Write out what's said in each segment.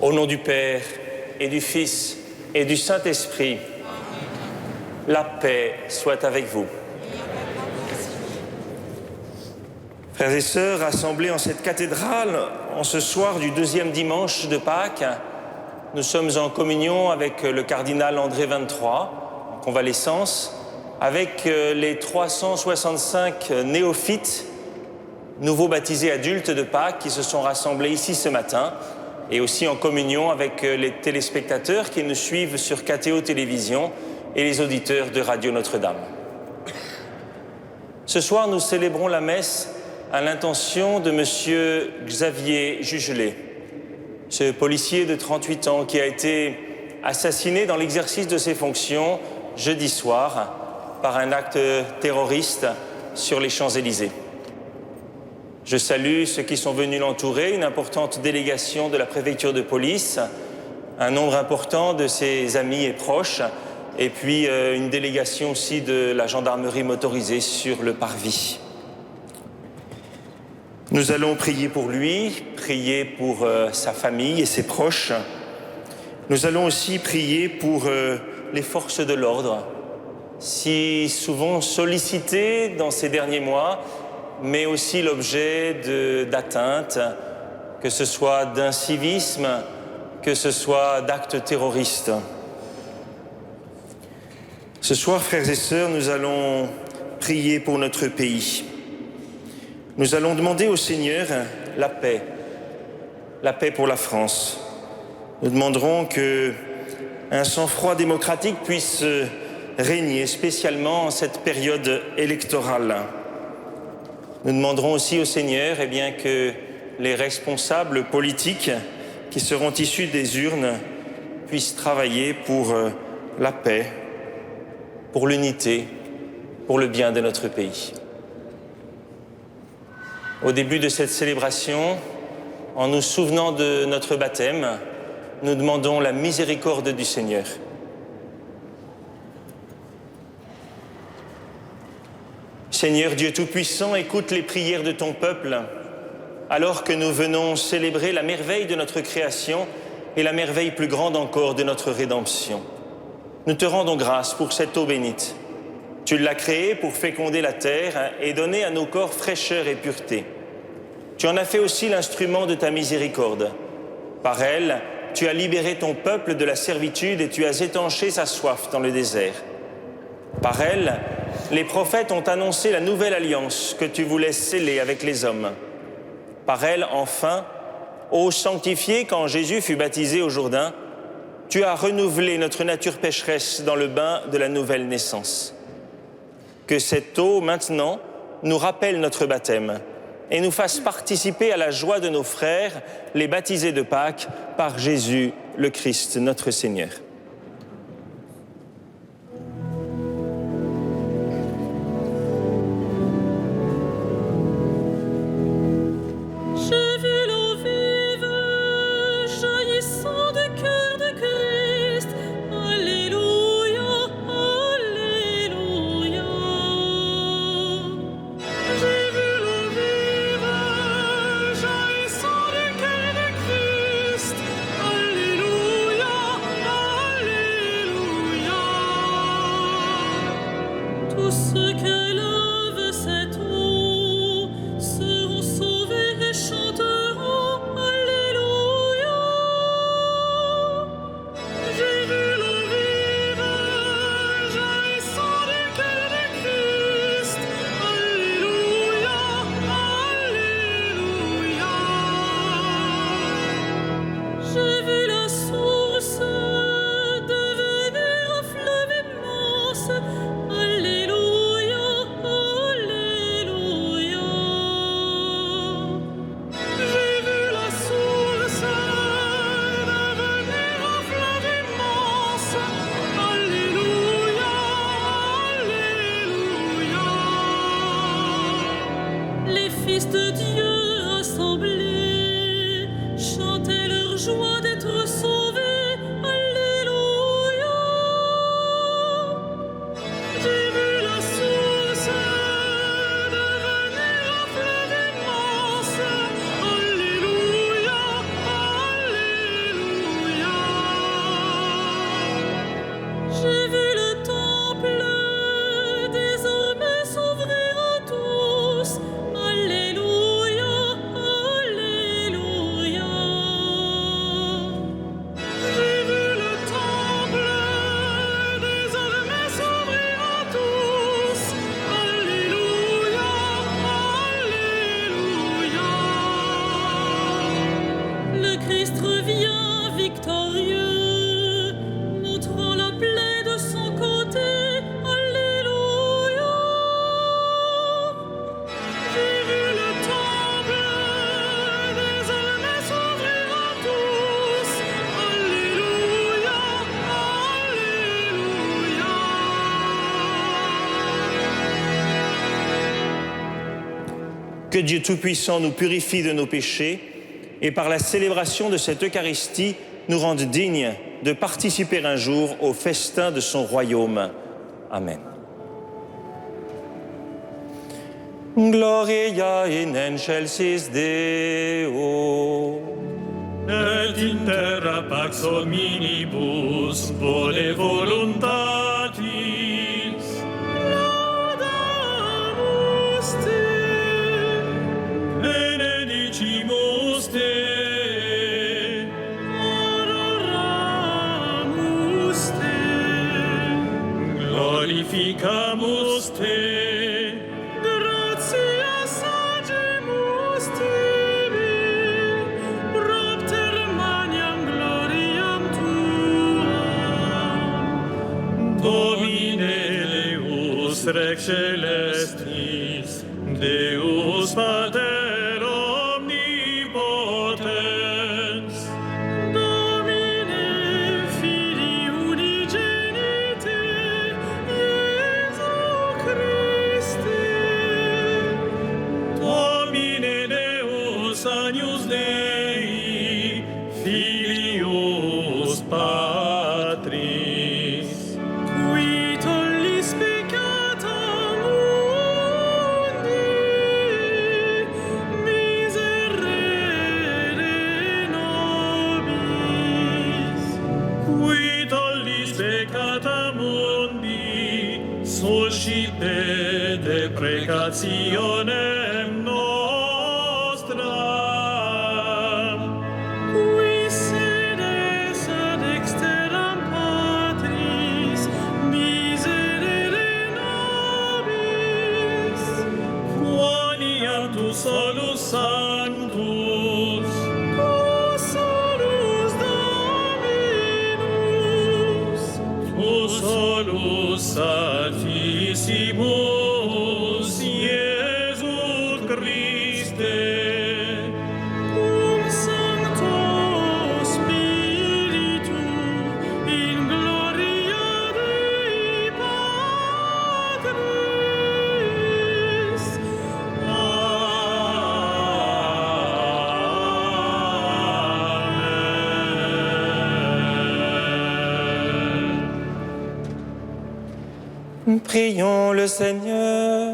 Au nom du Père et du Fils et du Saint-Esprit, la paix soit avec vous. Frères et sœurs, rassemblés en cette cathédrale, en ce soir du deuxième dimanche de Pâques, nous sommes en communion avec le cardinal André XXIII, en convalescence, avec les 365 néophytes, nouveaux baptisés adultes de Pâques, qui se sont rassemblés ici ce matin, et aussi en communion avec les téléspectateurs qui nous suivent sur KTO Télévision et les auditeurs de Radio Notre-Dame. Ce soir, nous célébrons la messe à l'intention de M. Xavier Jugelet, ce policier de 38 ans qui a été assassiné dans l'exercice de ses fonctions jeudi soir par un acte terroriste sur les Champs-Élysées. Je salue ceux qui sont venus l'entourer, une importante délégation de la préfecture de police, un nombre important de ses amis et proches, et puis une délégation aussi de la gendarmerie motorisée sur le parvis. Nous allons prier pour lui, prier pour sa famille et ses proches. Nous allons aussi prier pour les forces de l'ordre, si souvent sollicitées dans ces derniers mois, mais aussi l'objet d'atteintes, que ce soit d'incivisme, que ce soit d'actes terroristes. Ce soir, frères et sœurs, nous allons prier pour notre pays. Nous allons demander au Seigneur la paix pour la France. Nous demanderons qu'un sang-froid démocratique puisse régner, spécialement en cette période électorale. Nous demanderons aussi au Seigneur que les responsables politiques qui seront issus des urnes puissent travailler pour la paix, pour l'unité, pour le bien de notre pays. Au début de cette célébration, en nous souvenant de notre baptême, nous demandons la miséricorde du Seigneur. Seigneur Dieu Tout-Puissant, écoute les prières de ton peuple, alors que nous venons célébrer la merveille de notre création et la merveille plus grande encore de notre rédemption. Nous te rendons grâce pour cette eau bénite. Tu l'as créée pour féconder la terre et donner à nos corps fraîcheur et pureté. Tu en as fait aussi l'instrument de ta miséricorde. Par elle, tu as libéré ton peuple de la servitude et tu as étanché sa soif dans le désert. Par elle, les prophètes ont annoncé la nouvelle alliance que tu voulais sceller avec les hommes. Par elle, enfin, eau sanctifiée quand Jésus fut baptisé au Jourdain, tu as renouvelé notre nature pécheresse dans le bain de la nouvelle naissance. Que cette eau, maintenant, nous rappelle notre baptême et nous fasse participer à la joie de nos frères, les baptisés de Pâques, par Jésus le Christ, notre Seigneur. que Dieu Tout-Puissant nous purifie de nos péchés et par la célébration de cette Eucharistie nous rende dignes de participer un jour au festin de son royaume. Amen. Gloria in excelsis Deo. Et in terra pax hominibus vole voluntatis. Laudamus te, benedicimus te, adoramus te, glorificamus te. Rex celestis, Deus Pater omnipotens, Domine Filii unigenite, Iesu Christe, Domine Deus agnus Dei, Filius Patris, qui tollis peccata suscite deprecationem nostram, qui sedes ad exteram Patris, miserere nobis, quoniam tu solus sanctus, tu solus Dominus, tu solus Sanctissimus Iesus Christe, cum Sancto Spiritu in gloria Dei Patris. Amen. Prions le Seigneur.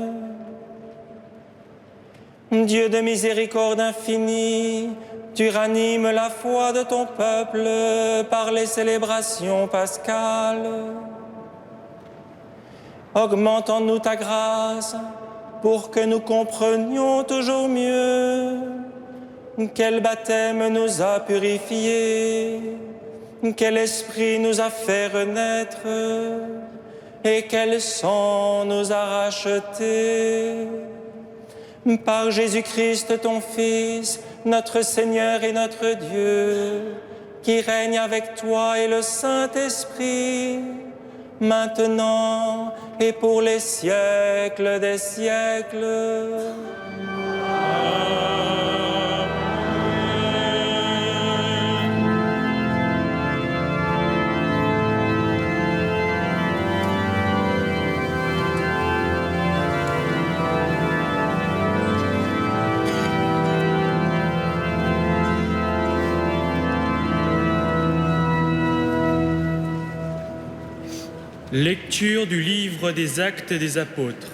Dieu de miséricorde infinie, tu ranimes la foi de ton peuple par les célébrations pascales. Augmente en nous ta grâce pour que nous comprenions toujours mieux quel baptême nous a purifiés, quel esprit nous a fait renaître et quel sang nous a rachetés. Par Jésus-Christ, ton Fils, notre Seigneur et notre Dieu, qui règne avec toi et le Saint-Esprit, maintenant et pour les siècles des siècles. Lecture du livre des Actes des Apôtres.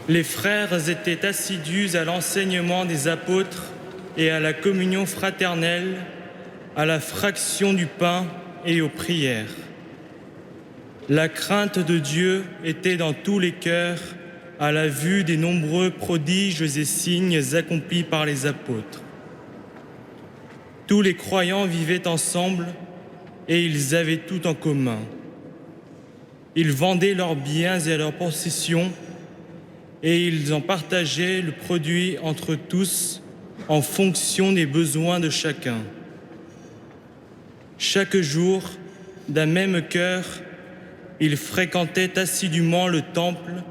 Les frères étaient assidus à l'enseignement des apôtres et à la communion fraternelle, à la fraction du pain et aux prières. La crainte de Dieu était dans tous les cœurs à la vue des nombreux prodiges et signes accomplis par les apôtres. Tous les croyants vivaient ensemble et ils avaient tout en commun. Ils vendaient leurs biens et leurs possessions et ils en partageaient le produit entre tous en fonction des besoins de chacun. Chaque jour, d'un même cœur, ils fréquentaient assidûment le temple,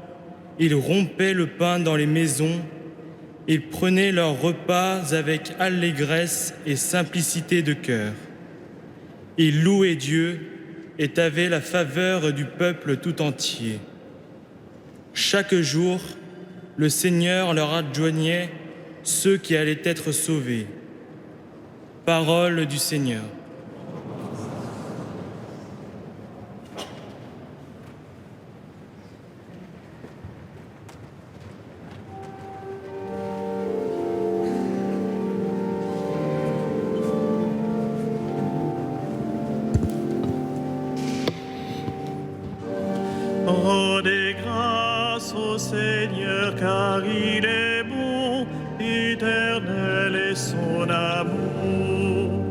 ils rompaient le pain dans les maisons, ils prenaient leurs repas avec allégresse et simplicité de cœur. Ils louaient Dieu et avaient la faveur du peuple tout entier. Chaque jour, le Seigneur leur adjoignait ceux qui allaient être sauvés. Parole du Seigneur. Rendez grâce au Seigneur car il est bon, éternel est son amour.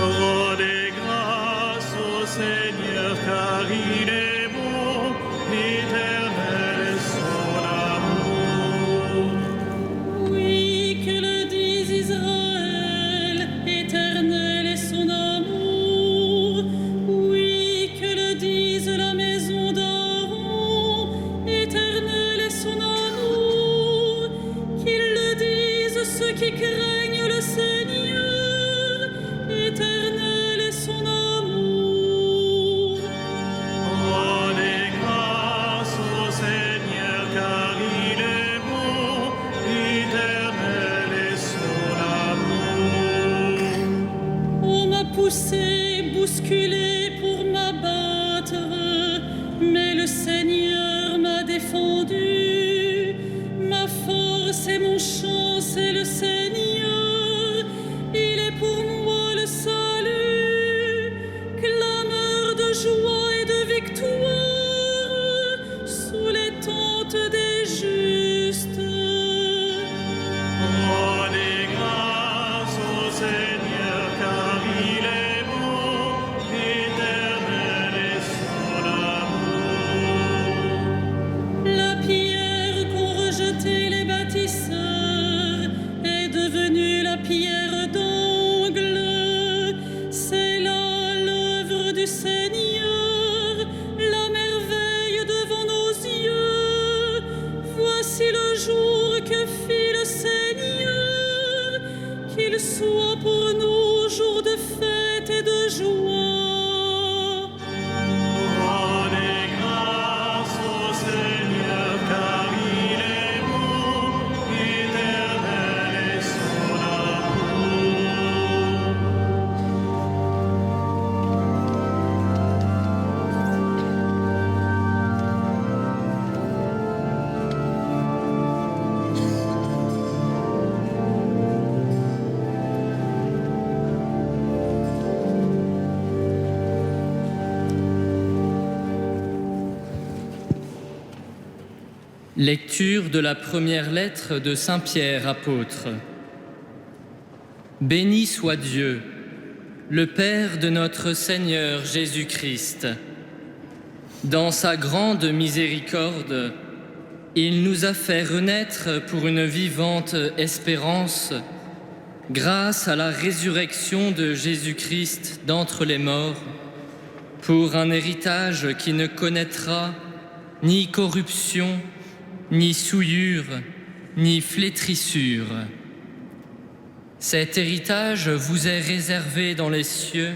Rendez grâce au Seigneur car il est bon, éternel est son amour. Oui, que le dise Israël, éternel est son amour. Oui, que le dise la maison d'Aaron, éternel est son amour. Qu'ils le disent ceux qui craignent le Seigneur, éternel est son amour. Rendez grâce au Seigneur car il est bon, éternel est son amour. On m'a poussé, bousculé pour m'abattre, mais le Seigneur m'a défendu. Ma force et mon chant, c'est le Seigneur. Il est pour moi le salut, clameur de joie et de victoire sous les tentes des justes. Rendez grâce au Seigneur car il est bon, éternel est son amour. La pierre qu'ont rejetée les bâtisseurs est devenue la pierre d'angle. C'est là l'œuvre du Seigneur, la merveille devant nos yeux. Voici le jour que fit le Seigneur, qu'il soit pour nous jour de fête et de joie. Rendez grâce au Seigneur car il est bon, éternel est son amour. Lecture de la première lettre de Saint Pierre, apôtre. Béni soit Dieu, le Père de notre Seigneur Jésus-Christ. Dans sa grande miséricorde, il nous a fait renaître pour une vivante espérance, grâce à la résurrection de Jésus-Christ d'entre les morts, pour un héritage qui ne connaîtra ni corruption, ni souillure, ni flétrissure. Cet héritage vous est réservé dans les cieux,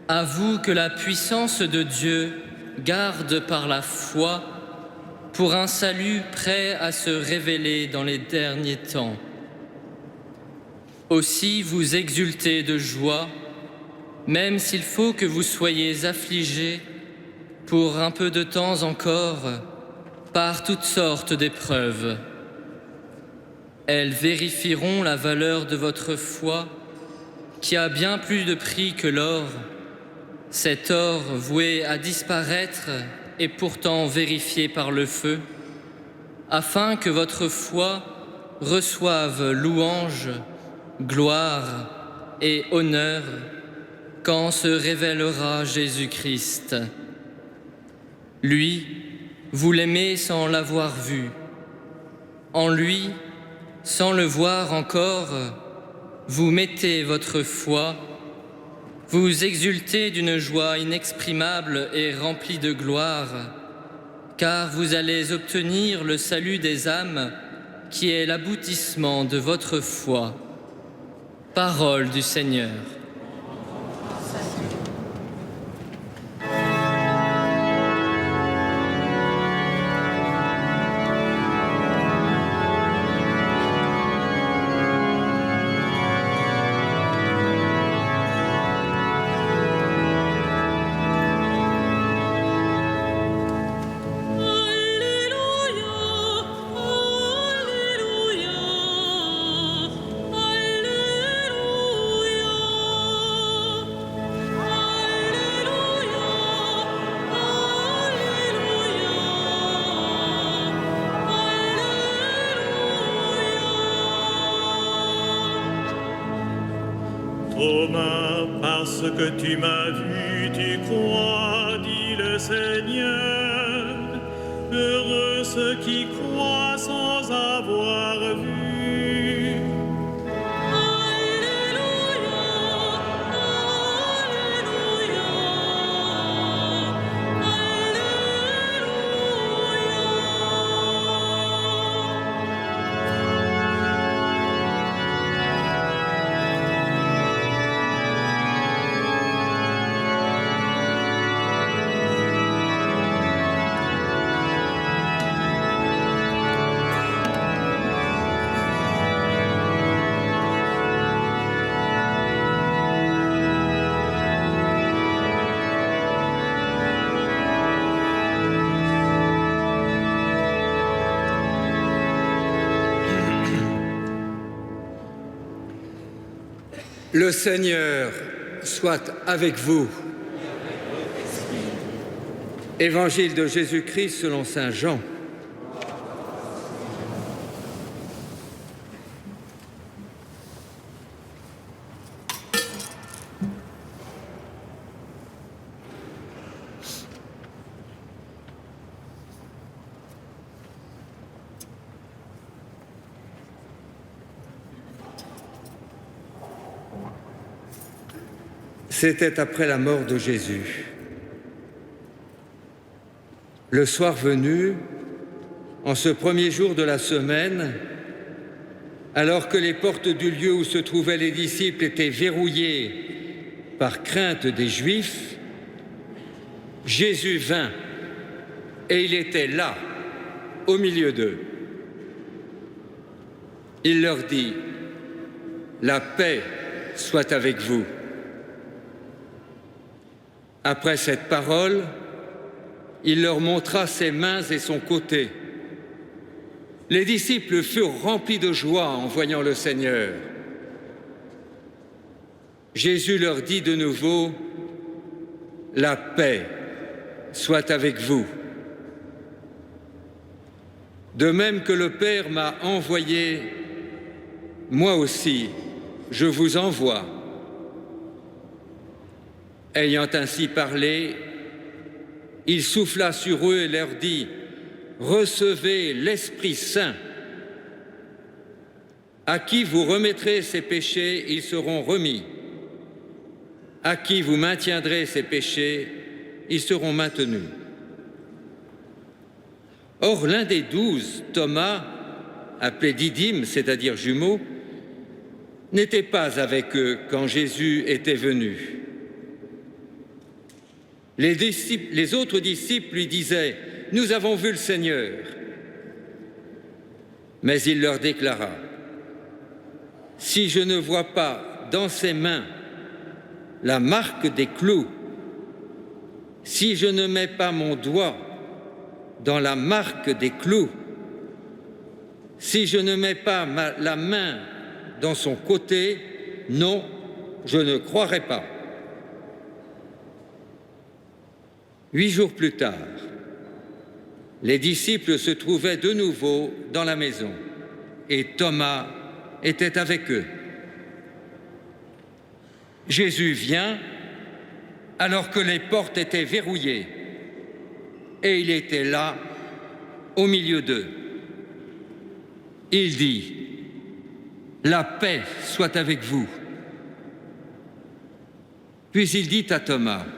à vous que la puissance de Dieu garde par la foi pour un salut prêt à se révéler dans les derniers temps. Aussi vous exultez de joie, même s'il faut que vous soyez affligés pour un peu de temps encore, par toutes sortes d'épreuves. Elles vérifieront la valeur de votre foi, qui a bien plus de prix que l'or, cet or voué à disparaître et pourtant vérifié par le feu, afin que votre foi reçoive louange, gloire et honneur quand se révélera Jésus-Christ. Lui, vous l'aimez sans l'avoir vu. En lui, sans le voir encore, vous mettez votre foi, vous exultez d'une joie inexprimable et remplie de gloire, car vous allez obtenir le salut des âmes qui est l'aboutissement de votre foi. Parole du Seigneur. ce que tu m'as vu, tu crois, dit le Seigneur. Heureux ceux qui croient sans avoir vu. Le Seigneur soit avec vous. Évangile de Jésus-Christ selon saint Jean. C'était après la mort de Jésus. Le soir venu, en ce premier jour de la semaine, alors que les portes du lieu où se trouvaient les disciples étaient verrouillées par crainte des Juifs, Jésus vint et il était là, au milieu d'eux. Il leur dit : « La paix soit avec vous. » Après cette parole, il leur montra ses mains et son côté. Les disciples furent remplis de joie en voyant le Seigneur. Jésus leur dit de nouveau : « La paix soit avec vous. De même que le Père m'a envoyé, moi aussi, je vous envoie. » Ayant ainsi parlé, il souffla sur eux et leur dit : « Recevez l'Esprit Saint. À qui vous remettrez ces péchés, ils seront remis. À qui vous maintiendrez ces péchés, ils seront maintenus. » Or, l'un des 12, Thomas, appelé Didyme, c'est-à-dire jumeau, n'était pas avec eux quand Jésus était venu. Les autres disciples lui disaient : « Nous avons vu le Seigneur. » Mais il leur déclara : « Si je ne vois pas dans ses mains la marque des clous, si je ne mets pas mon doigt dans la marque des clous, si je ne mets pas la main dans son côté, non, je ne croirai pas. » 8 jours plus tard, les disciples se trouvaient de nouveau dans la maison et Thomas était avec eux. Jésus vient alors que les portes étaient verrouillées et il était là au milieu d'eux. Il dit : « La paix soit avec vous. » Puis il dit à Thomas : «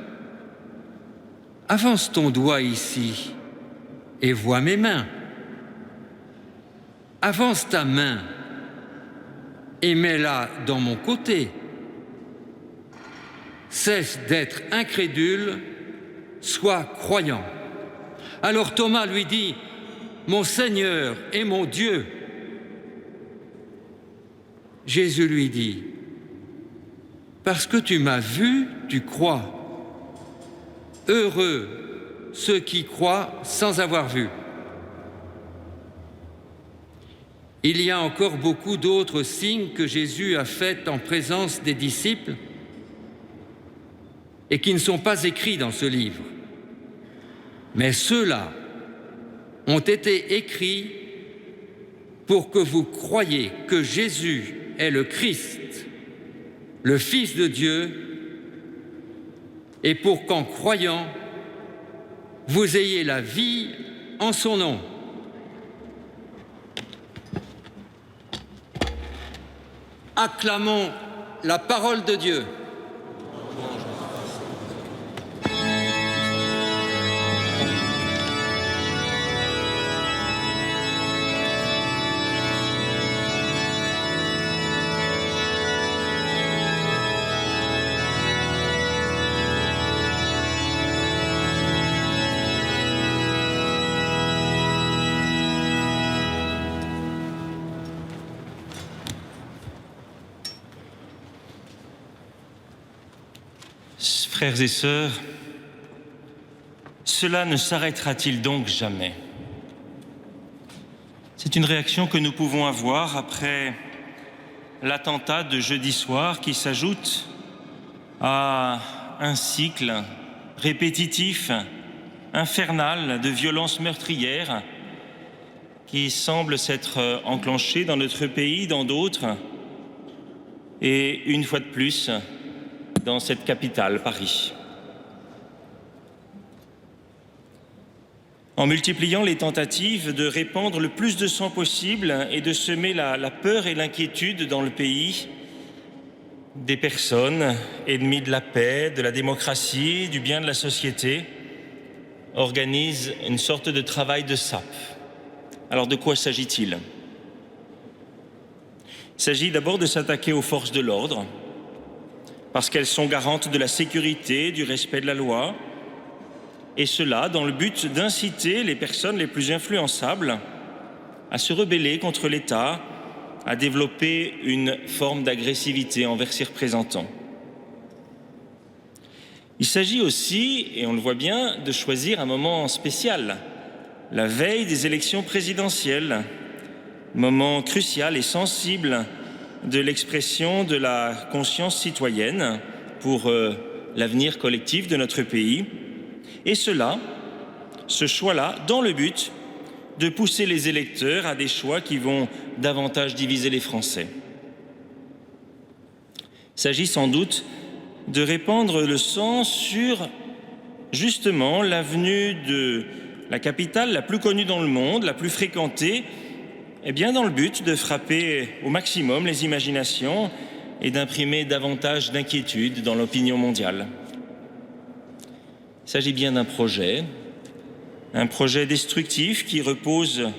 Avance ton doigt ici et vois mes mains. Avance ta main et mets-la dans mon côté. Cesse d'être incrédule, sois croyant. » Alors Thomas lui dit : « Mon Seigneur et mon Dieu. » Jésus lui dit : « Parce que tu m'as vu, tu crois. Heureux ceux qui croient sans avoir vu. » Il y a encore beaucoup d'autres signes que Jésus a faits en présence des disciples et qui ne sont pas écrits dans ce livre. Mais ceux-là ont été écrits pour que vous croyiez que Jésus est le Christ, le Fils de Dieu, et pour qu'en croyant, vous ayez la vie en son nom. Acclamons la parole de Dieu. Frères et sœurs, cela ne s'arrêtera-t-il donc jamais? C'est une réaction que nous pouvons avoir après l'attentat de jeudi soir qui s'ajoute à un cycle répétitif, infernal de violences meurtrières qui semble s'être enclenché dans notre pays, dans d'autres, et une fois de plus, dans cette capitale, Paris. En multipliant les tentatives de répandre le plus de sang possible et de semer la peur et l'inquiétude dans le pays, des personnes ennemies de la paix, de la démocratie, du bien de la société, organisent une sorte de travail de sape. Alors de quoi s'agit-il? Il s'agit d'abord de s'attaquer aux forces de l'ordre, parce qu'elles sont garantes de la sécurité, du respect de la loi, et cela dans le but d'inciter les personnes les plus influençables à se rebeller contre l'État, à développer une forme d'agressivité envers ses représentants. Il s'agit aussi, et on le voit bien, de choisir un moment spécial, la veille des élections présidentielles, moment crucial et sensible de l'expression de la conscience citoyenne pour l'avenir collectif de notre pays, et ce choix-là, dans le but de pousser les électeurs à des choix qui vont davantage diviser les Français. Il s'agit sans doute de répandre le sang sur, justement, l'avenue de la capitale la plus connue dans le monde, la plus fréquentée, eh bien dans le but de frapper au maximum les imaginations et d'imprimer davantage d'inquiétude dans l'opinion mondiale. Il s'agit bien d'un projet destructif qui repose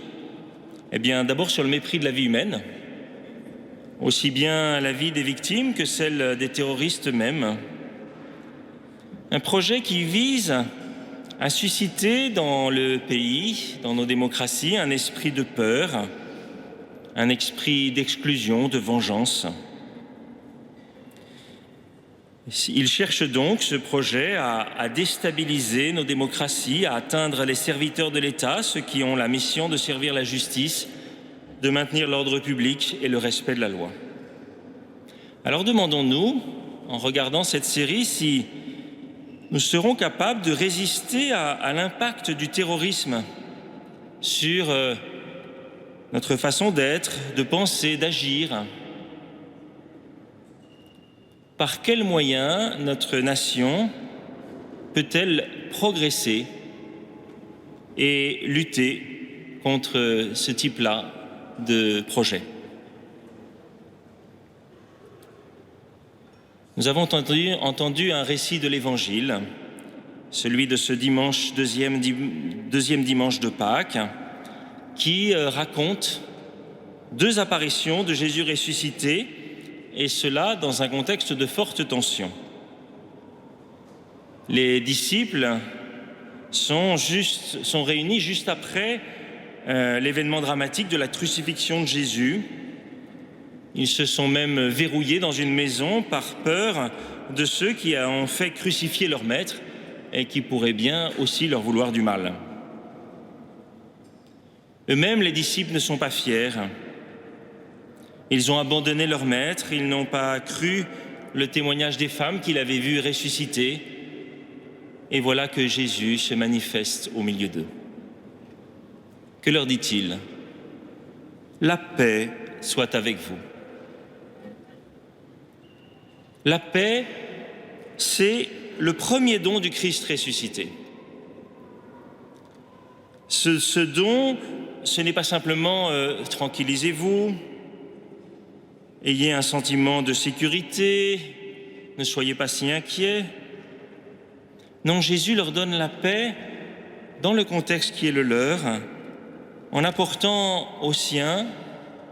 d'abord sur le mépris de la vie humaine, aussi bien la vie des victimes que celle des terroristes eux-mêmes. Un projet qui vise à susciter dans le pays, dans nos démocraties, un esprit de peur, un esprit d'exclusion, de vengeance. Il cherche donc, ce projet, à déstabiliser nos démocraties, à atteindre les serviteurs de l'État, ceux qui ont la mission de servir la justice, de maintenir l'ordre public et le respect de la loi. Alors demandons-nous, en regardant cette série, si nous serons capables de résister à l'impact du terrorisme sur notre façon d'être, de penser, d'agir. Par quels moyens notre nation peut-elle progresser et lutter contre ce type-là de projet? Nous avons entendu un récit de l'Évangile, celui de ce dimanche, deuxième dimanche de Pâques, qui raconte deux apparitions de Jésus ressuscité, et cela dans un contexte de forte tension. Les disciples sont réunis juste après l'événement dramatique de la crucifixion de Jésus. Ils se sont même verrouillés dans une maison par peur de ceux qui ont fait crucifier leur maître et qui pourraient bien aussi leur vouloir du mal. Eux-mêmes, les disciples ne sont pas fiers. Ils ont abandonné leur maître, ils n'ont pas cru le témoignage des femmes qu'il avait vues ressusciter. Et voilà que Jésus se manifeste au milieu d'eux. Que leur dit-il? La paix soit avec vous. La paix, c'est le premier don du Christ ressuscité. Ce don, ce n'est pas simplement tranquillisez-vous, ayez un sentiment de sécurité, ne soyez pas si inquiets. Non, Jésus leur donne la paix dans le contexte qui est le leur, en apportant aux siens,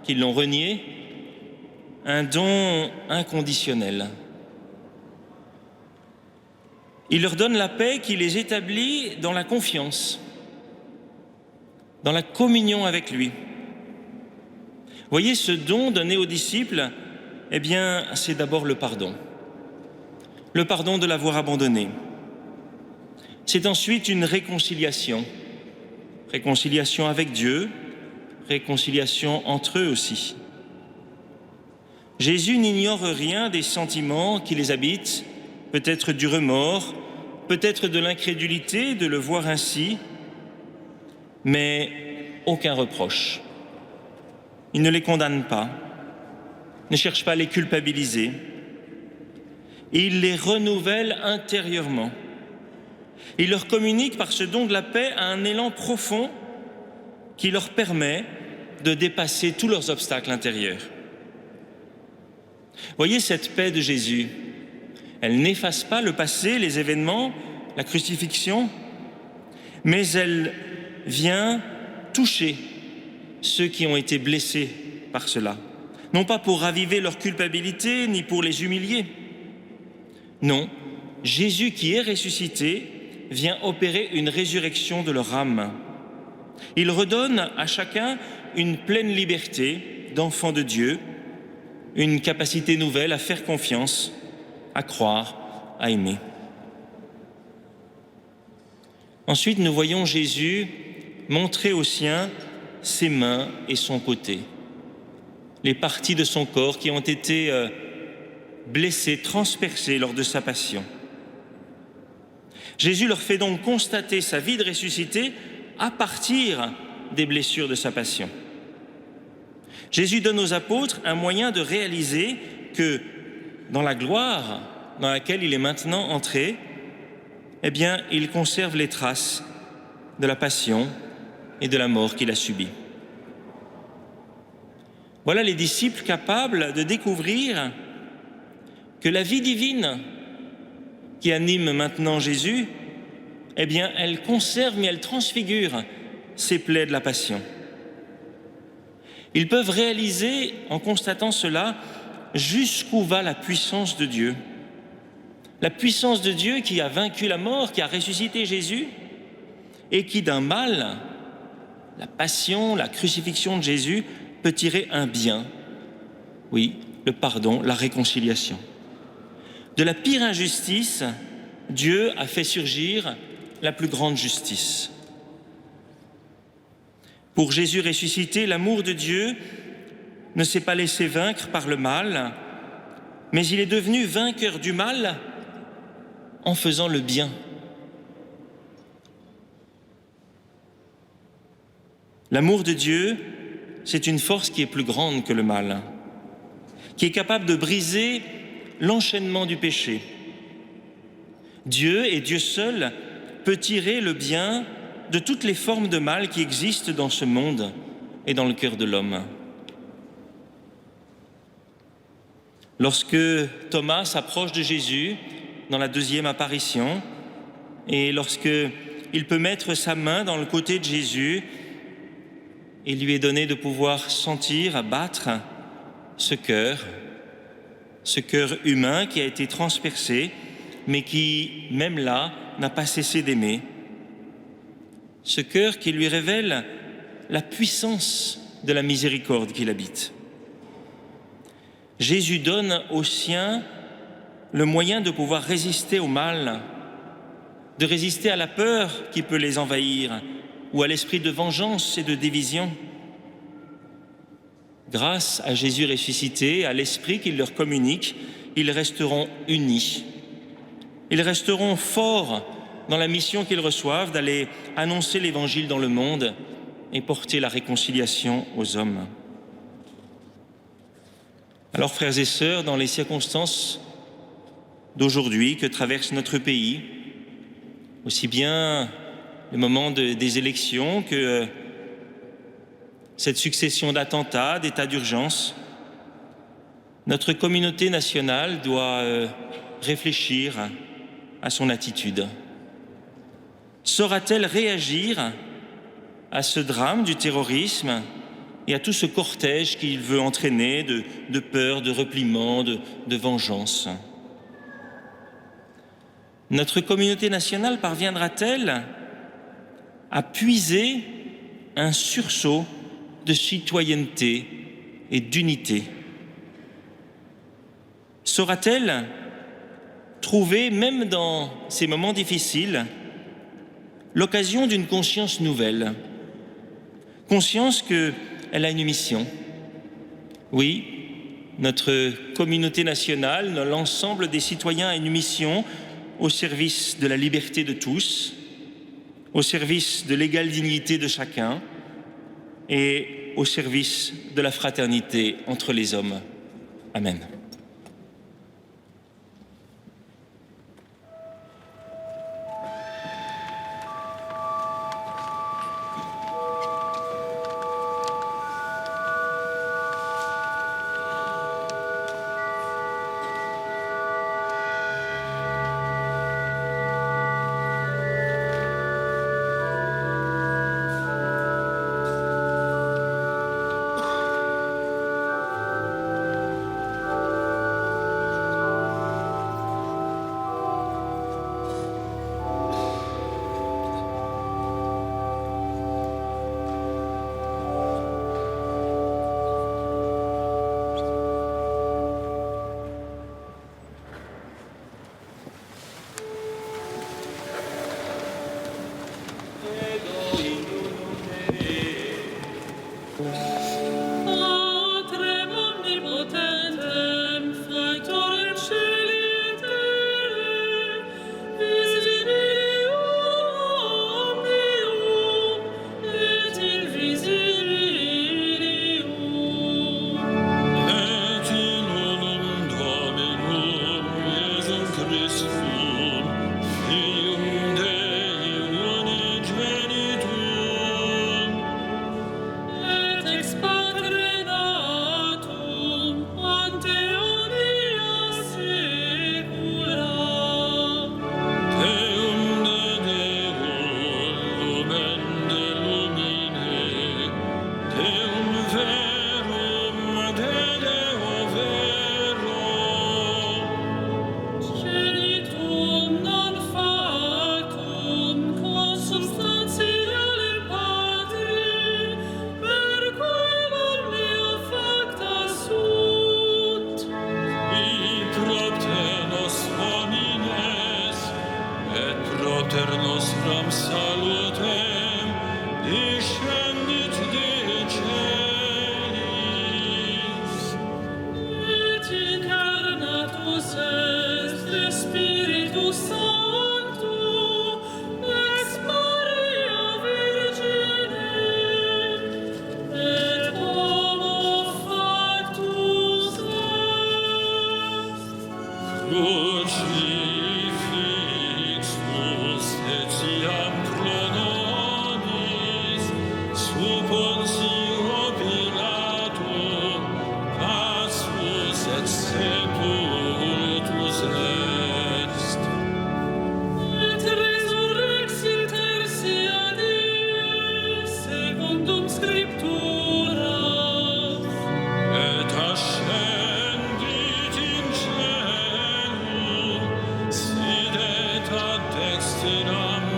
qui l'ont renié, un don inconditionnel. Il leur donne la paix qui les établit dans la confiance, dans la communion avec lui. Voyez, ce don donné aux disciples, eh bien, c'est d'abord le pardon de l'avoir abandonné. C'est ensuite une réconciliation avec Dieu, réconciliation entre eux aussi. Jésus n'ignore rien des sentiments qui les habitent, peut-être du remords, peut-être de l'incrédulité de le voir ainsi, mais aucun reproche. Il ne les condamne pas, ne cherche pas à les culpabiliser. Et il les renouvelle intérieurement. Il leur communique par ce don de la paix un élan profond qui leur permet de dépasser tous leurs obstacles intérieurs. Voyez cette paix de Jésus. Elle n'efface pas le passé, les événements, la crucifixion, mais elle vient toucher ceux qui ont été blessés par cela. Non pas pour raviver leur culpabilité, ni pour les humilier. Non, Jésus qui est ressuscité vient opérer une résurrection de leur âme. Il redonne à chacun une pleine liberté d'enfant de Dieu, une capacité nouvelle à faire confiance, à croire, à aimer. Ensuite, nous voyons Jésus montrer aux siens ses mains et son côté, les parties de son corps qui ont été blessées, transpercées lors de sa passion. Jésus leur fait donc constater sa vie de ressuscité à partir des blessures de sa passion. Jésus donne aux apôtres un moyen de réaliser que dans la gloire dans laquelle il est maintenant entré, eh bien, il conserve les traces de la passion et de la mort qu'il a subie. Voilà les disciples capables de découvrir que la vie divine qui anime maintenant Jésus, eh bien, elle conserve, mais elle transfigure ces plaies de la passion. Ils peuvent réaliser, en constatant cela, jusqu'où va la puissance de Dieu. La puissance de Dieu qui a vaincu la mort, qui a ressuscité Jésus, et qui d'un mal, la passion, la crucifixion de Jésus, peut tirer un bien. Oui, le pardon, la réconciliation. De la pire injustice, Dieu a fait surgir la plus grande justice. Pour Jésus ressuscité, l'amour de Dieu ne s'est pas laissé vaincre par le mal, mais il est devenu vainqueur du mal en faisant le bien. L'amour de Dieu, c'est une force qui est plus grande que le mal, qui est capable de briser l'enchaînement du péché. Dieu, et Dieu seul, peut tirer le bien de toutes les formes de mal qui existent dans ce monde et dans le cœur de l'homme. Lorsque Thomas s'approche de Jésus dans la deuxième apparition, et lorsqu'il peut mettre sa main dans le côté de Jésus, il lui est donné de pouvoir sentir, battre ce cœur humain qui a été transpercé, mais qui, même là, n'a pas cessé d'aimer. Ce cœur qui lui révèle la puissance de la miséricorde qu'il habite. Jésus donne aux siens le moyen de pouvoir résister au mal, de résister à la peur qui peut les envahir, ou à l'esprit de vengeance et de division. Grâce à Jésus ressuscité, à l'esprit qu'il leur communique, ils resteront unis. Ils resteront forts dans la mission qu'ils reçoivent d'aller annoncer l'Évangile dans le monde et porter la réconciliation aux hommes. Alors, frères et sœurs, dans les circonstances d'aujourd'hui que traverse notre pays, aussi bien le moment des élections que cette succession d'attentats, d'états d'urgence. Notre communauté nationale doit réfléchir à son attitude. Saura-t-elle réagir à ce drame du terrorisme et à tout ce cortège qu'il veut entraîner de peur, de repliement, de vengeance? Notre communauté nationale parviendra-t-elle à puiser un sursaut de citoyenneté et d'unité? Saura-t-elle trouver, même dans ces moments difficiles, l'occasion d'une conscience nouvelle? Conscience qu'elle a une mission. Oui, notre communauté nationale, l'ensemble des citoyens a une mission au service de la liberté de tous, au service de l'égale dignité de chacun et au service de la fraternité entre les hommes. Amen. Destinam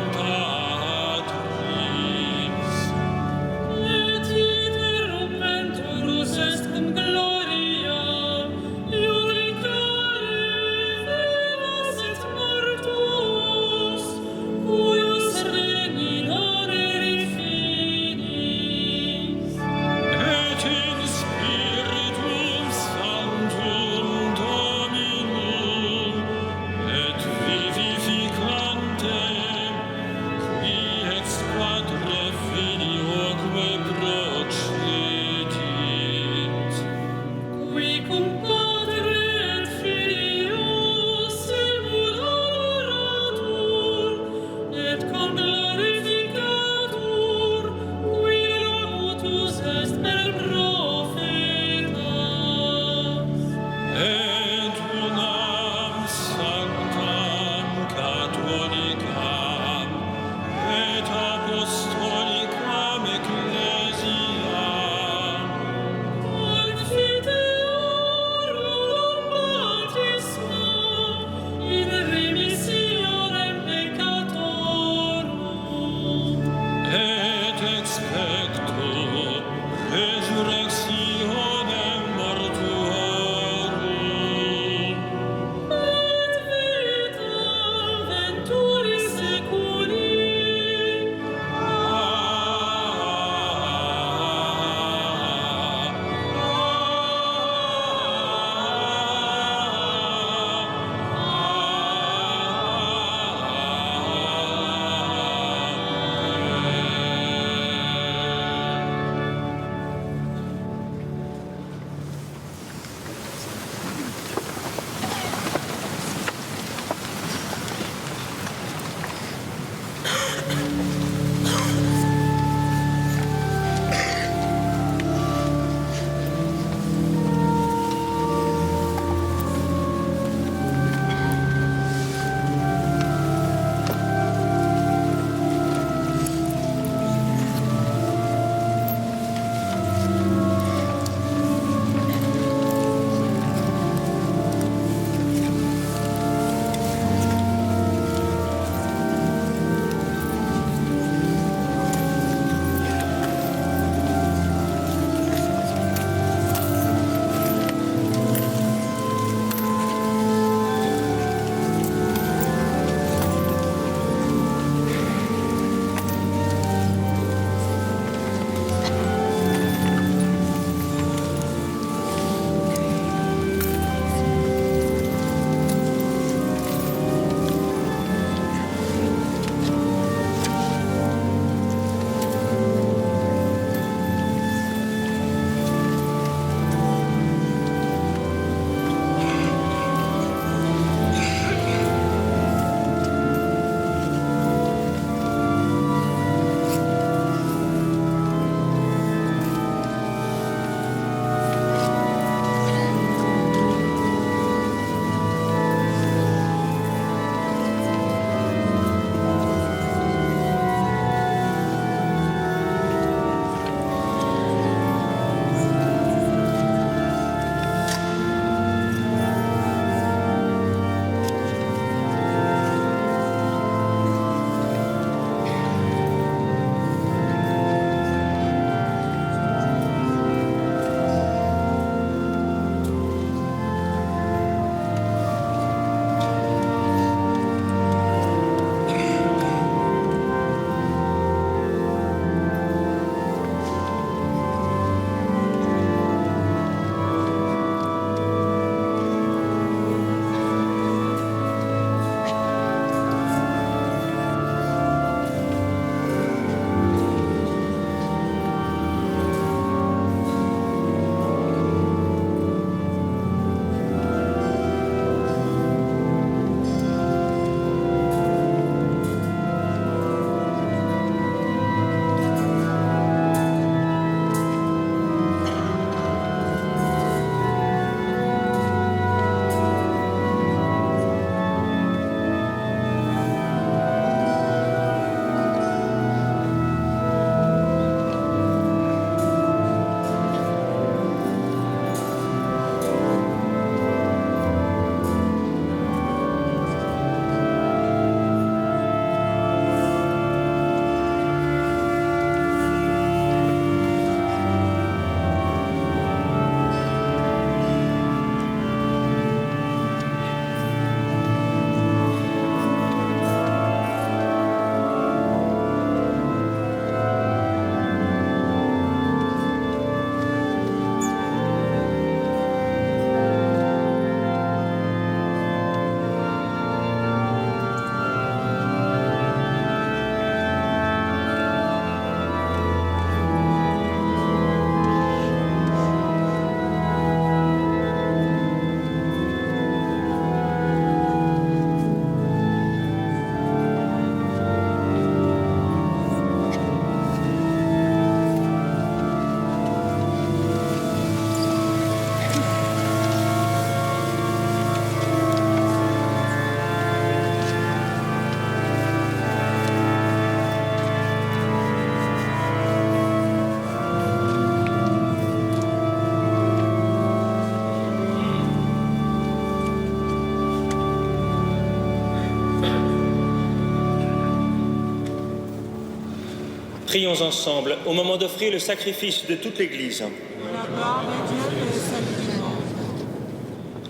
Prions ensemble au moment d'offrir le sacrifice de toute l'Église.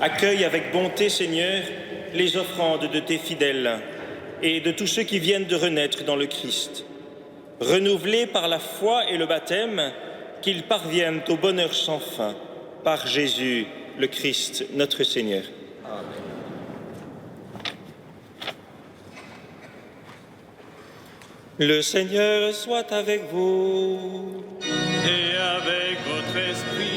Accueille avec bonté, Seigneur, les offrandes de tes fidèles et de tous ceux qui viennent de renaître dans le Christ. Renouvelés par la foi et le baptême, qu'ils parviennent au bonheur sans fin, par Jésus, le Christ, notre Seigneur. Amen. Le Seigneur soit avec vous. Et avec votre esprit.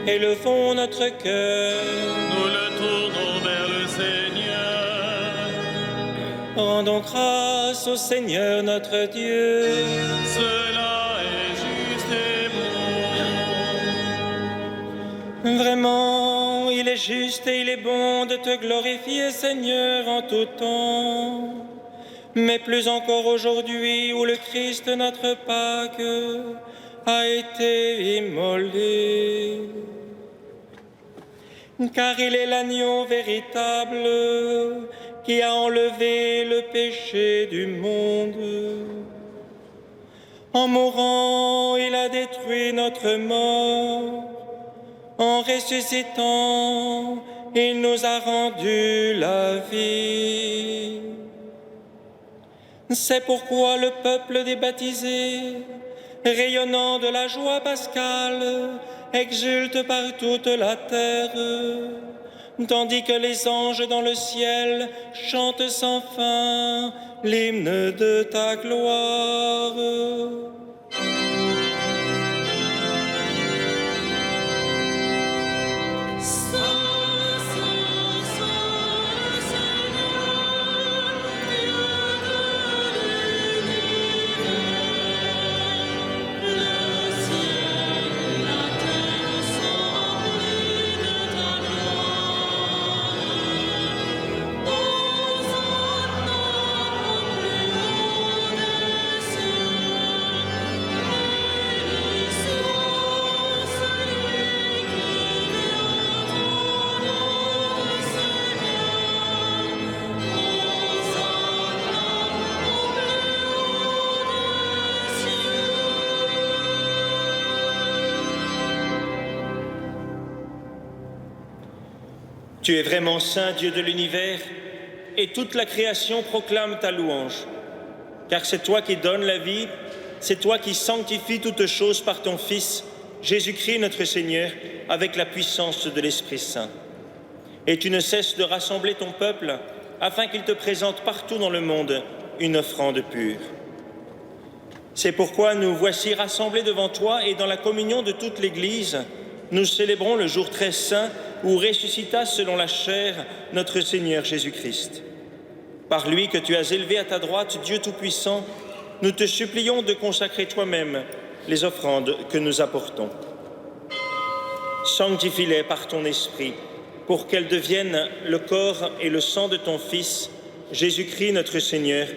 Élevons notre cœur. Nous le tournons vers le Seigneur. Rendons grâce au Seigneur notre Dieu. Cela est juste et bon. Vraiment, il est juste et il est bon de te glorifier, Seigneur, en tout temps. Mais plus encore aujourd'hui où le Christ, notre Pâque, a été immolé. Car il est l'agneau véritable qui a enlevé le péché du monde. En mourant, il a détruit notre mort. En ressuscitant, il nous a rendu la vie. C'est pourquoi le peuple des baptisés, rayonnant de la joie pascale, exulte par toute la terre, tandis que les anges dans le ciel chantent sans fin l'hymne de ta gloire. Tu es vraiment saint, Dieu de l'univers, et toute la création proclame ta louange. Car c'est toi qui donnes la vie, c'est toi qui sanctifies toutes choses par ton Fils, Jésus-Christ notre Seigneur, avec la puissance de l'Esprit Saint. Et tu ne cesses de rassembler ton peuple, afin qu'il te présente partout dans le monde une offrande pure. C'est pourquoi nous voici rassemblés devant toi et dans la communion de toute l'Église, nous célébrons le jour très saint où ressuscita selon la chair notre Seigneur Jésus-Christ. Par lui que tu as élevé à ta droite, Dieu Tout-Puissant, nous te supplions de consacrer toi-même les offrandes que nous apportons. Sanctifie-les par ton esprit, pour qu'elles deviennent le corps et le sang de ton Fils, Jésus-Christ notre Seigneur,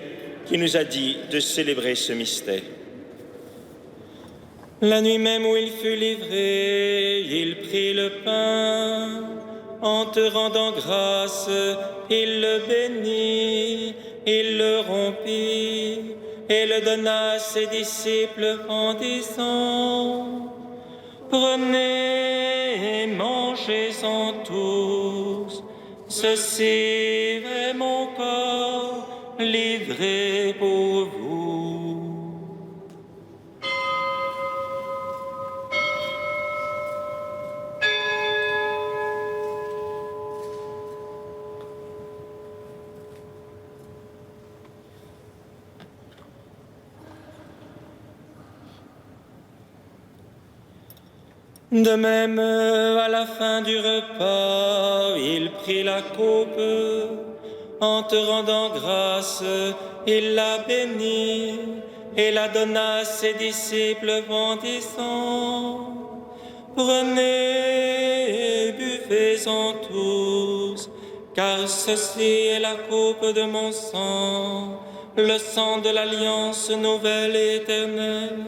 qui nous a dit de célébrer ce mystère. La nuit même où il fut livré, il prit le pain. En te rendant grâce, il le bénit, il le rompit et le donna à ses disciples en disant: Prenez et mangez-en tous, ceci est mon corps livré pour vous. De même, à la fin du repas, il prit la coupe. En te rendant grâce, il la bénit et la donna à ses disciples en disant: Prenez et buvez-en tous, car ceci est la coupe de mon sang, le sang de l'alliance nouvelle et éternelle,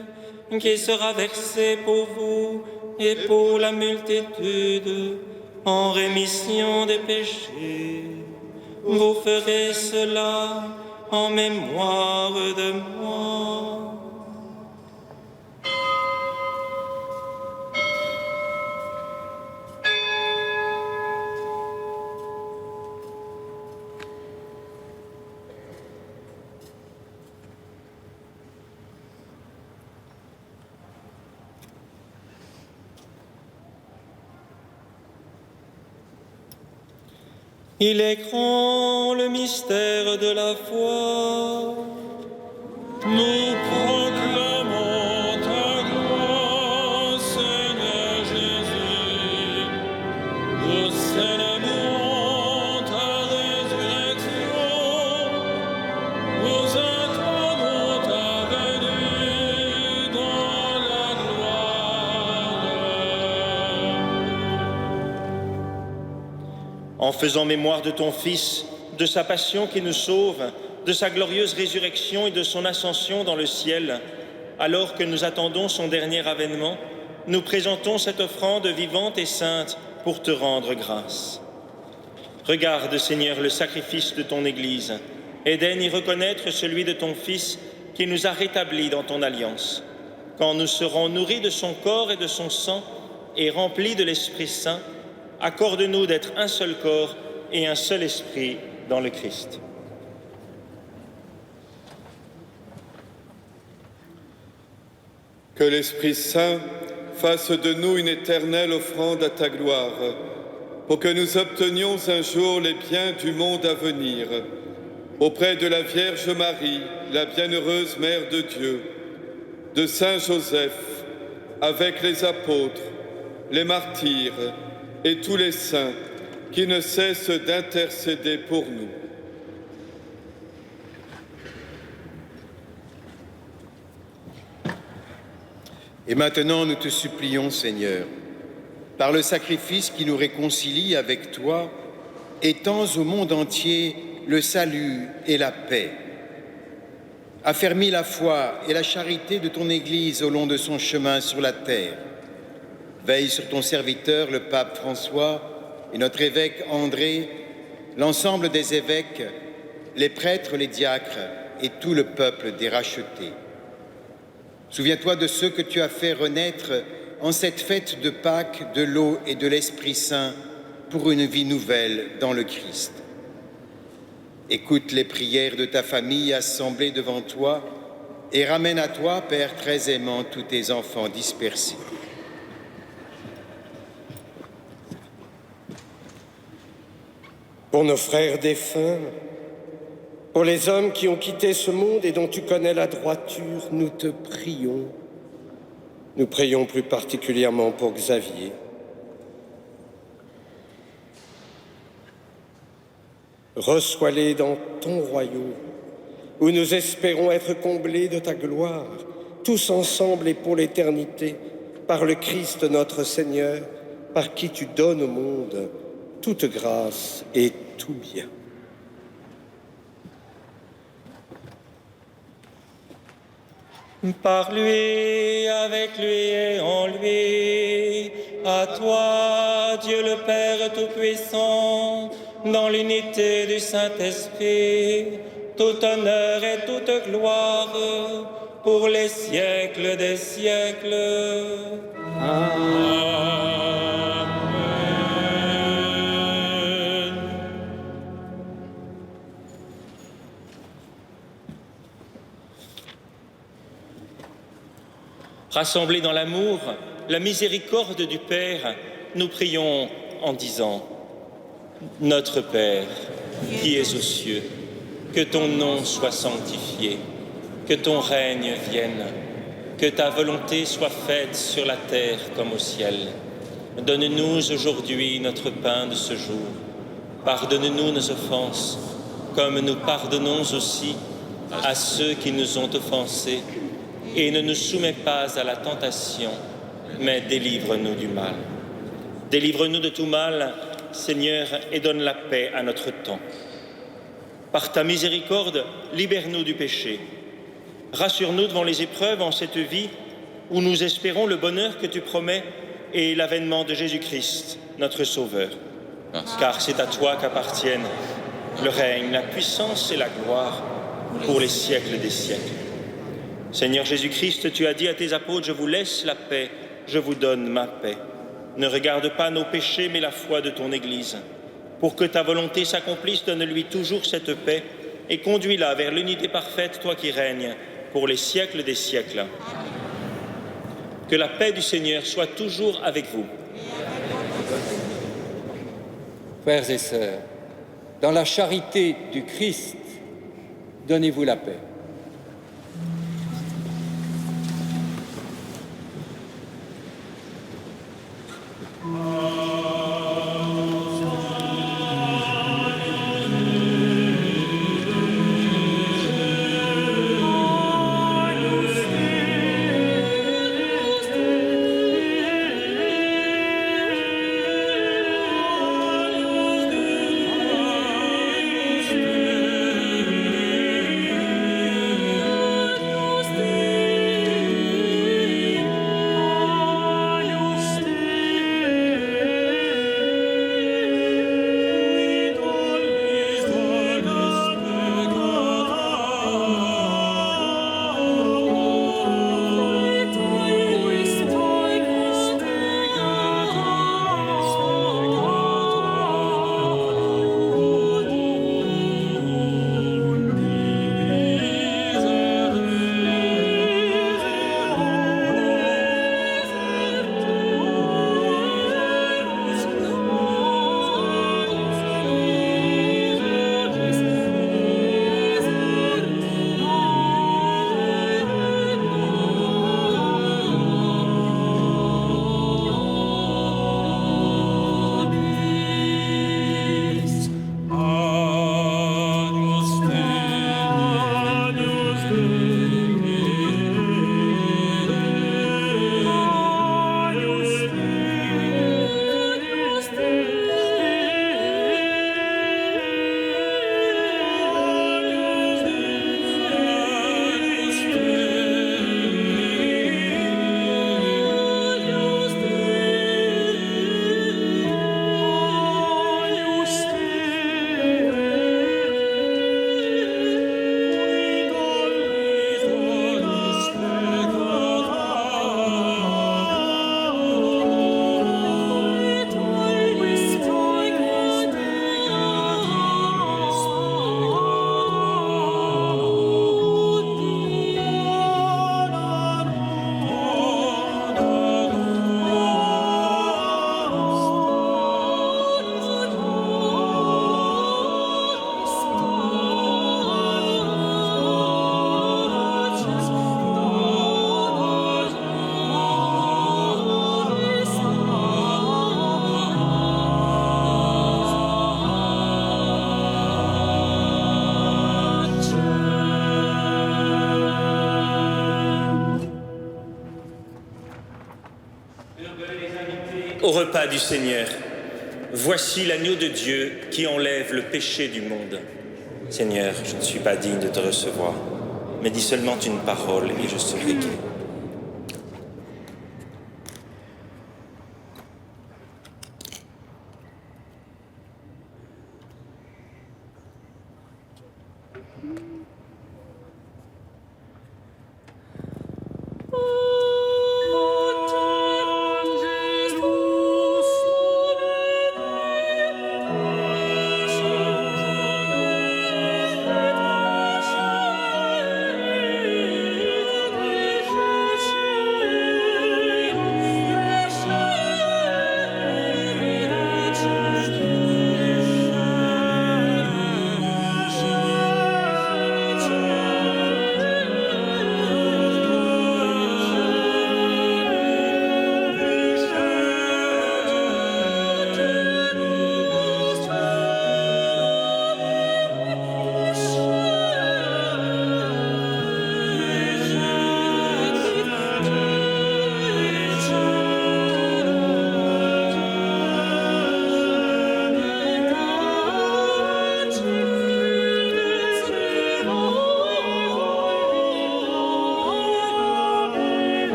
qui sera versé pour vous et pour la multitude, en rémission des péchés. Vous ferez cela en mémoire de moi. Il est grand le mystère de la foi. Nous proclamons ta gloire, Seigneur Jésus. Nous célébrons ta résurrection. Nous attendons ta venue dans la gloire. En faisant mémoire de ton Fils, de sa passion qui nous sauve, de sa glorieuse résurrection et de son ascension dans le ciel, alors que nous attendons son dernier avènement, nous présentons cette offrande vivante et sainte pour te rendre grâce. Regarde, Seigneur, le sacrifice de ton Église et daigne y reconnaître celui de ton Fils qui nous a rétablis dans ton alliance. Quand nous serons nourris de son corps et de son sang et remplis de l'Esprit Saint, accorde-nous d'être un seul corps et un seul esprit dans le Christ. Que l'Esprit Saint fasse de nous une éternelle offrande à ta gloire, pour que nous obtenions un jour les biens du monde à venir, auprès de la Vierge Marie, la bienheureuse Mère de Dieu, de Saint Joseph, avec les apôtres, les martyrs et tous les saints qui ne cessent d'intercéder pour nous. Et maintenant, nous te supplions, Seigneur, par le sacrifice qui nous réconcilie avec toi, étends au monde entier le salut et la paix. Affermis la foi et la charité de ton Église au long de son chemin sur la terre. Veille sur ton serviteur, le pape François, et notre évêque André, l'ensemble des évêques, les prêtres, les diacres et tout le peuple des rachetés. Souviens-toi de ceux que tu as fait renaître en cette fête de Pâques, de l'eau et de l'Esprit Saint pour une vie nouvelle dans le Christ. Écoute les prières de ta famille assemblée devant toi et ramène à toi, Père très aimant, tous tes enfants dispersés. Pour nos frères défunts, pour les hommes qui ont quitté ce monde et dont tu connais la droiture, nous te prions. Nous prions plus particulièrement pour Xavier. Reçois-les dans ton royaume, où nous espérons être comblés de ta gloire, tous ensemble et pour l'éternité, par le Christ notre Seigneur, par qui tu donnes au monde toute grâce et tout bien. Par lui, avec lui et en lui, à toi, Dieu le Père Tout-Puissant, dans l'unité du Saint-Esprit, tout honneur et toute gloire, pour les siècles des siècles. Amen. Rassemblés dans l'amour, la miséricorde du Père, nous prions en disant : Notre Père, qui es aux cieux, que ton nom soit sanctifié, que ton règne vienne, que ta volonté soit faite sur la terre comme au ciel. Donne-nous aujourd'hui notre pain de ce jour. Pardonne-nous nos offenses, comme nous pardonnons aussi à ceux qui nous ont offensés. Et ne nous soumets pas à la tentation, mais délivre-nous du mal. Délivre-nous de tout mal, Seigneur, et donne la paix à notre temps. Par ta miséricorde, libère-nous du péché. Rassure-nous devant les épreuves en cette vie où nous espérons le bonheur que tu promets et l'avènement de Jésus-Christ, notre Sauveur. Car c'est à toi qu'appartiennent le règne, la puissance et la gloire pour les siècles des siècles. Seigneur Jésus-Christ, tu as dit à tes apôtres, je vous laisse la paix, je vous donne ma paix. Ne regarde pas nos péchés, mais la foi de ton Église. Pour que ta volonté s'accomplisse, donne-lui toujours cette paix et conduis-la vers l'unité parfaite, toi qui règnes pour les siècles des siècles. Que la paix du Seigneur soit toujours avec vous. Frères et sœurs, dans la charité du Christ, donnez-vous la paix. Au repas du Seigneur, voici l'agneau de Dieu qui enlève le péché du monde. Seigneur, je ne suis pas digne de te recevoir, mais dis seulement une parole et je serai guéri. Thank you.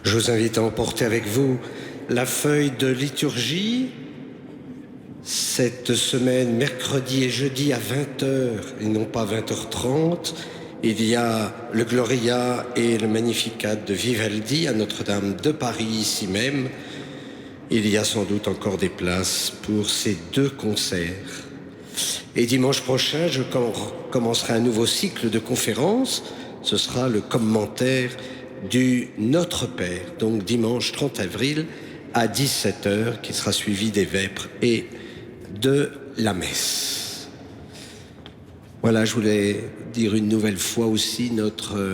Je vous invite à emporter avec vous la feuille de liturgie. Cette semaine, mercredi et jeudi à 20h et non pas 20h30, il y a le Gloria et le Magnificat de Vivaldi à Notre-Dame de Paris, ici même. Il y a sans doute encore des places pour ces 2 concerts. Et dimanche prochain, je commencerai un nouveau cycle de conférences. Ce sera le commentaire du Notre Père, donc dimanche 30 avril à 17h, qui sera suivi des vêpres et de la messe. Voilà, je voulais dire une nouvelle fois aussi notre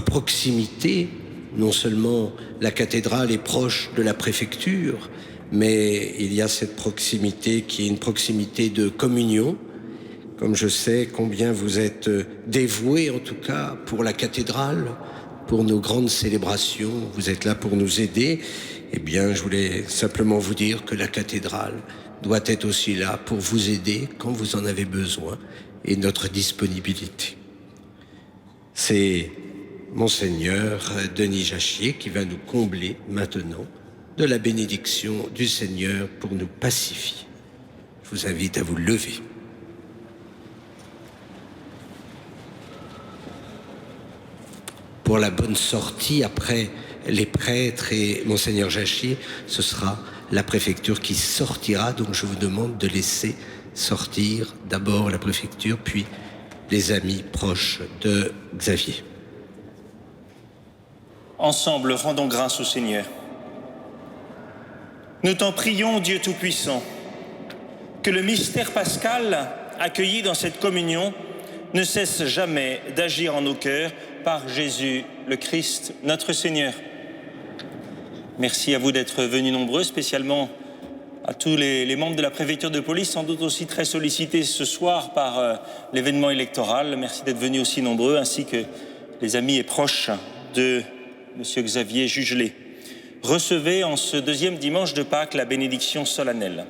proximité. Non seulement la cathédrale est proche de la préfecture, mais il y a cette proximité qui est une proximité de communion. Comme je sais combien vous êtes dévoués, en tout cas, pour la cathédrale, pour nos grandes célébrations, vous êtes là pour nous aider. Eh bien, je voulais simplement vous dire que la cathédrale doit être aussi là pour vous aider quand vous en avez besoin et notre disponibilité. C'est Monseigneur Denis Jachier qui va nous combler maintenant de la bénédiction du Seigneur pour nous pacifier. Je vous invite à vous lever. Pour la bonne sortie, après les prêtres et Monseigneur Jachier, ce sera la préfecture qui sortira. Donc je vous demande de laisser sortir d'abord la préfecture, puis les amis proches de Xavier. Ensemble, rendons grâce au Seigneur. Nous t'en prions, Dieu Tout-Puissant, que le mystère pascal accueilli dans cette communion ne cesse jamais d'agir en nos cœurs par Jésus le Christ, notre Seigneur. Merci à vous d'être venus nombreux, spécialement à tous les membres de la préfecture de police, sans doute aussi très sollicités ce soir par l'événement électoral. Merci d'être venus aussi nombreux, ainsi que les amis et proches de M. Xavier Jugelet. Recevez en ce 2e dimanche de Pâques la bénédiction solennelle.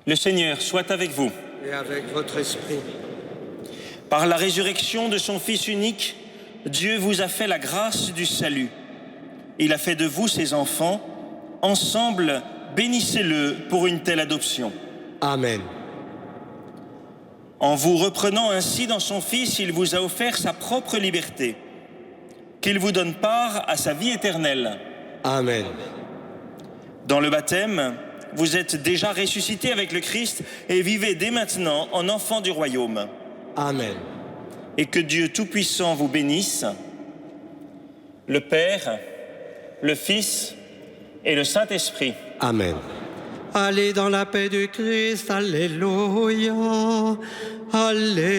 Le Seigneur soit avec vous. Et avec votre esprit. Par la résurrection de son Fils unique, Dieu vous a fait la grâce du salut. Il a fait de vous ses enfants. Ensemble, bénissez-le pour une telle adoption. Amen. En vous reprenant ainsi dans son Fils, il vous a offert sa propre liberté. Qu'il vous donne part à sa vie éternelle. Amen. Dans le baptême, vous êtes déjà ressuscités avec le Christ et vivez dès maintenant en enfants du royaume. Amen. Et que Dieu Tout-Puissant vous bénisse, le Père, le Fils et le Saint-Esprit. Amen. Allez dans la paix du Christ, alléluia, alléluia.